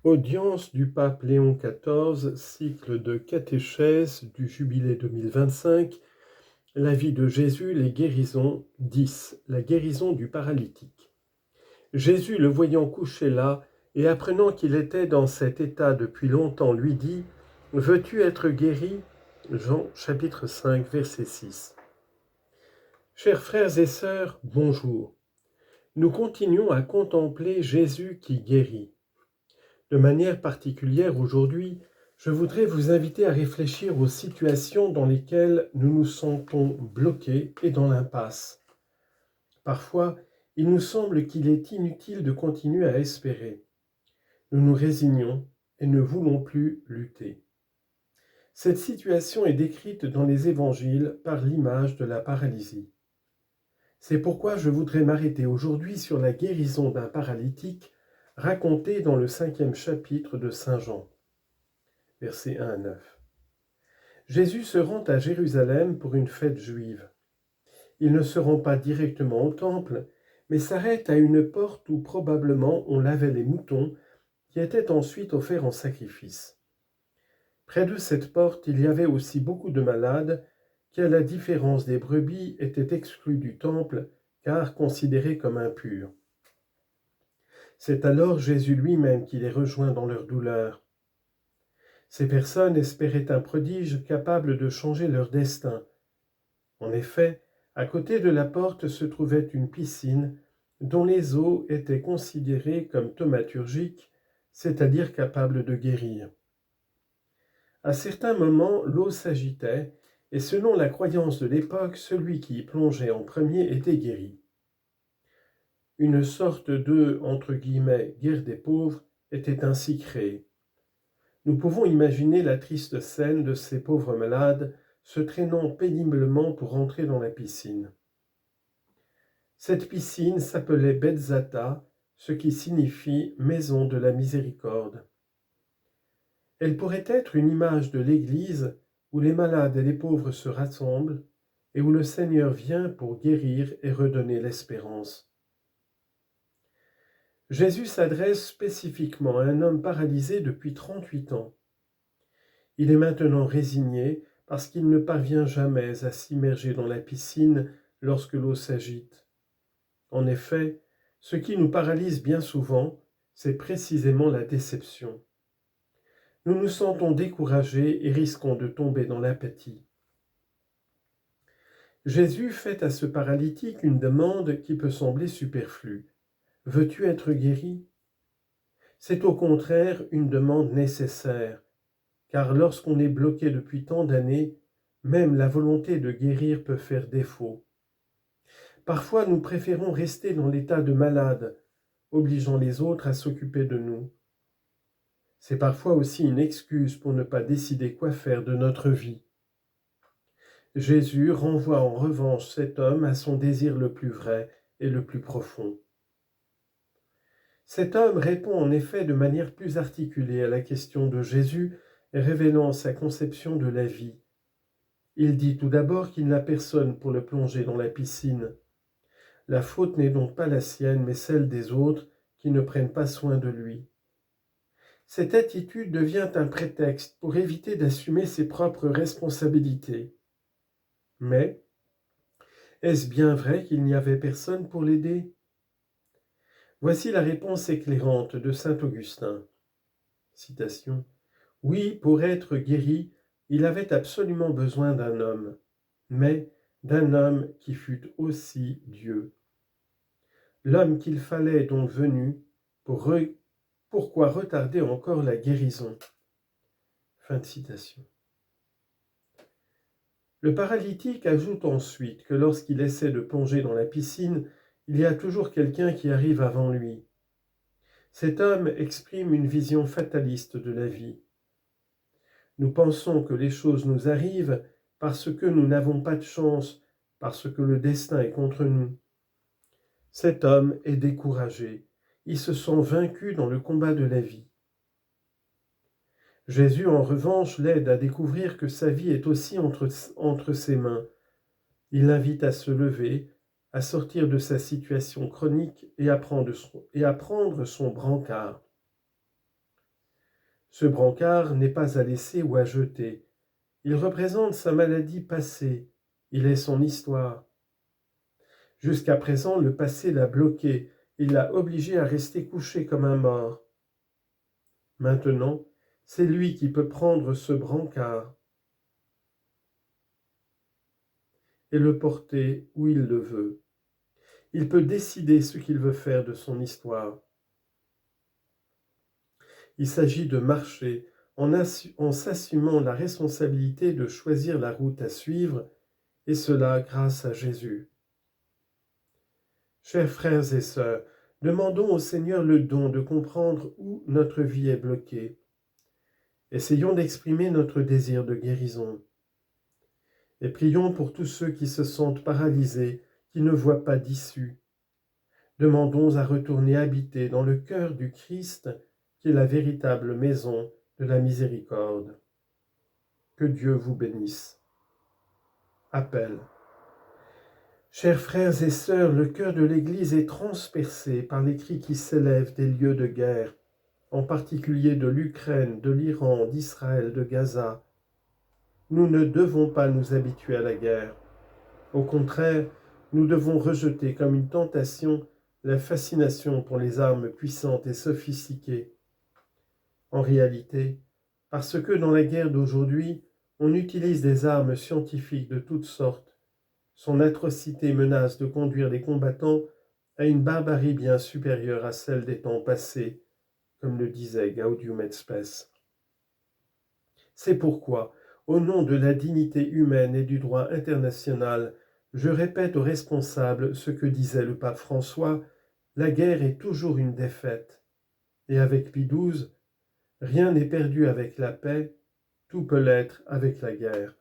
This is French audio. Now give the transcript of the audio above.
Audience du pape Léon XIV, cycle de catéchèse du Jubilé 2025, la vie de Jésus, les guérisons, 10, la guérison du paralytique. Jésus, le voyant couché là, et apprenant qu'il était dans cet état depuis longtemps, lui dit « Veux-tu être guéri ?» Jean chapitre 5, verset 6. Chers frères et sœurs, bonjour. Nous continuons à contempler Jésus qui guérit. De manière particulière aujourd'hui, je voudrais vous inviter à réfléchir aux situations dans lesquelles nous nous sentons bloqués et dans l'impasse. Parfois, il nous semble qu'il est inutile de continuer à espérer. Nous nous résignons et ne voulons plus lutter. Cette situation est décrite dans les évangiles par l'image de la paralysie. C'est pourquoi je voudrais m'arrêter aujourd'hui sur la guérison d'un paralytique racontée dans le 5e chapitre de Saint Jean, versets 1 à 9. Jésus se rend à Jérusalem pour une fête juive. Il ne se rend pas directement au temple, mais s'arrête à une porte où probablement on lavait les moutons qui étaient ensuite offerts en sacrifice. Près de cette porte, il y avait aussi beaucoup de malades qui, à la différence des brebis, étaient exclus du temple car considérés comme impurs. C'est alors Jésus lui-même qui les rejoint dans leur douleur. Ces personnes espéraient un prodige capable de changer leur destin. En effet, à côté de la porte se trouvait une piscine dont les eaux étaient considérées comme thaumaturgiques, c'est-à-dire capables de guérir. À certains moments, l'eau s'agitait, et selon la croyance de l'époque, celui qui y plongeait en premier était guéri. Une sorte de, entre guillemets, guerre des pauvres était ainsi créée. Nous pouvons imaginer la triste scène de ces pauvres malades se traînant péniblement pour entrer dans la piscine. Cette piscine s'appelait Betzata, ce qui signifie « maison de la miséricorde ». Elle pourrait être une image de l'Église où les malades et les pauvres se rassemblent et où le Seigneur vient pour guérir et redonner l'espérance. Jésus s'adresse spécifiquement à un homme paralysé depuis 38 ans. Il est maintenant résigné parce qu'il ne parvient jamais à s'immerger dans la piscine lorsque l'eau s'agite. En effet, ce qui nous paralyse bien souvent, c'est précisément la déception. Nous nous sentons découragés et risquons de tomber dans l'apathie. Jésus fait à ce paralytique une demande qui peut sembler superflue. « Veux-tu être guéri ?» C'est au contraire une demande nécessaire, car lorsqu'on est bloqué depuis tant d'années, même la volonté de guérir peut faire défaut. Parfois, nous préférons rester dans l'état de malade, obligeant les autres à s'occuper de nous. C'est parfois aussi une excuse pour ne pas décider quoi faire de notre vie. Jésus renvoie en revanche cet homme à son désir le plus vrai et le plus profond. Cet homme répond en effet de manière plus articulée à la question de Jésus, révélant sa conception de la vie. Il dit tout d'abord qu'il n'a personne pour le plonger dans la piscine. La faute n'est donc pas la sienne, mais celle des autres qui ne prennent pas soin de lui. Cette attitude devient un prétexte pour éviter d'assumer ses propres responsabilités. Mais, est-ce bien vrai qu'il n'y avait personne pour l'aider ? Voici la réponse éclairante de saint Augustin. Citation. « Oui, pour être guéri, il avait absolument besoin d'un homme, mais d'un homme qui fût aussi Dieu. L'homme qu'il fallait est donc venu, pourquoi retarder encore la guérison ?» Fin de citation. Le paralytique ajoute ensuite que lorsqu'il essaie de plonger dans la piscine, il y a toujours quelqu'un qui arrive avant lui. Cet homme exprime une vision fataliste de la vie. Nous pensons que les choses nous arrivent parce que nous n'avons pas de chance, parce que le destin est contre nous. Cet homme est découragé, il se sent vaincu dans le combat de la vie. Jésus, en revanche, l'aide à découvrir que sa vie est aussi entre ses mains. Il l'invite à se lever, à sortir de sa situation chronique et à prendre son brancard. Ce brancard n'est pas à laisser ou à jeter. Il représente sa maladie passée. Il est son histoire. Jusqu'à présent, le passé l'a bloqué. Il l'a obligé à rester couché comme un mort. Maintenant, c'est lui qui peut prendre ce brancard et le porter où il le veut. Il peut décider ce qu'il veut faire de son histoire. Il s'agit de marcher en s'assumant la responsabilité de choisir la route à suivre, et cela grâce à Jésus. Chers frères et sœurs, demandons au Seigneur le don de comprendre où notre vie est bloquée. Essayons d'exprimer notre désir de guérison. Et prions pour tous ceux qui se sentent paralysés, qui ne voient pas d'issue. Demandons à retourner habiter dans le cœur du Christ, qui est la véritable maison de la miséricorde. Que Dieu vous bénisse. Appel. Chers frères et sœurs, le cœur de l'Église est transpercé par les cris qui s'élèvent des lieux de guerre, en particulier de l'Ukraine, de l'Iran, d'Israël, de Gaza. Nous ne devons pas nous habituer à la guerre. Au contraire, nous devons rejeter comme une tentation la fascination pour les armes puissantes et sophistiquées. En réalité, parce que dans la guerre d'aujourd'hui, on utilise des armes scientifiques de toutes sortes, son atrocité menace de conduire les combattants à une barbarie bien supérieure à celle des temps passés, comme le disait Gaudium et Spes. C'est pourquoi, au nom de la dignité humaine et du droit international, je répète aux responsables ce que disait le pape François, la guerre est toujours une défaite. Et avec Pie XII, rien n'est perdu avec la paix, tout peut l'être avec la guerre.